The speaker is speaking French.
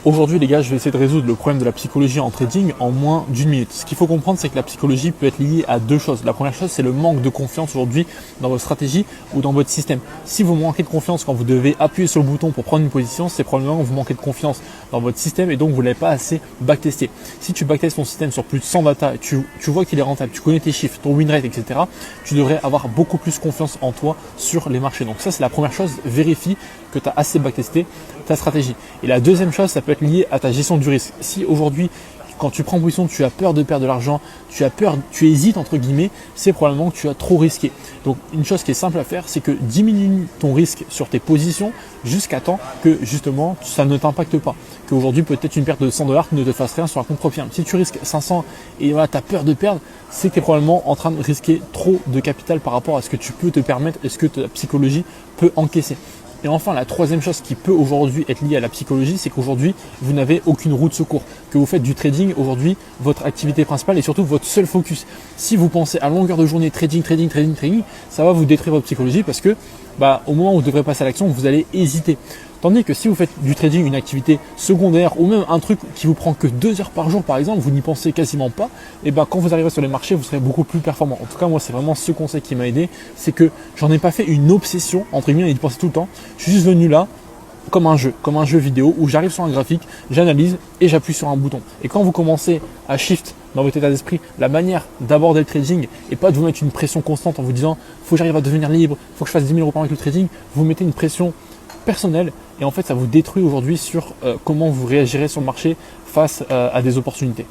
Aujourd'hui les gars, je vais essayer de résoudre le problème de la psychologie en trading en moins d'une minute. Ce qu'il faut comprendre, c'est que la psychologie peut être liée à deux choses. La première chose, c'est le manque de confiance aujourd'hui dans votre stratégie ou dans votre système. Si vous manquez de confiance quand vous devez appuyer sur le bouton pour prendre une position, c'est probablement que vous manquez de confiance dans votre système et donc vous ne l'avez pas assez backtesté. Si tu backtestes ton système sur plus de 100 data, tu vois qu'il est rentable, tu connais tes chiffres, ton win rate, etc., tu devrais avoir beaucoup plus confiance en toi sur les marchés. Donc ça, c'est la première chose, vérifie que tu as assez backtesté ta stratégie. Et la deuxième chose, ça peut être lié à ta gestion du risque. Si aujourd'hui, quand tu prends position, tu as peur de perdre de l'argent, tu hésites entre guillemets, c'est probablement que tu as trop risqué. Donc une chose qui est simple à faire, c'est que diminue ton risque sur tes positions jusqu'à temps que justement ça ne t'impacte pas. Qu'aujourd'hui peut-être une perte de 100 $ ne te fasse rien sur un compte profit. Si tu risques 500 et voilà, tu as peur de perdre, c'est que tu es probablement en train de risquer trop de capital par rapport à ce que tu peux te permettre et ce que ta psychologie peut encaisser. Et enfin, la troisième chose qui peut aujourd'hui être liée à la psychologie, c'est qu'aujourd'hui, vous n'avez aucune roue de secours. Que vous faites du trading, aujourd'hui, votre activité principale est surtout votre seul focus. Si vous pensez à longueur de journée trading, ça va vous détruire votre psychologie parce que au moment où vous devrez passer à l'action, vous allez hésiter. Tandis que si vous faites du trading une activité secondaire ou même un truc qui vous prend que 2 heures par jour par exemple, vous n'y pensez quasiment pas, et quand vous arriverez sur les marchés, vous serez beaucoup plus performant. En tout cas, moi, c'est vraiment ce conseil qui m'a aidé, c'est que j'en ai pas fait une obsession, entre guillemets, et d'y penser tout le temps. Je suis juste venu là comme un jeu vidéo où j'arrive sur un graphique, j'analyse et j'appuie sur un bouton. Et quand vous commencez à shift dans votre état d'esprit la manière d'aborder le trading et pas de vous mettre une pression constante en vous disant faut que j'arrive à devenir libre, faut que je fasse 10 000 € par mois avec le trading, vous mettez une pression personnelle et en fait ça vous détruit aujourd'hui sur comment vous réagirez sur le marché face à des opportunités.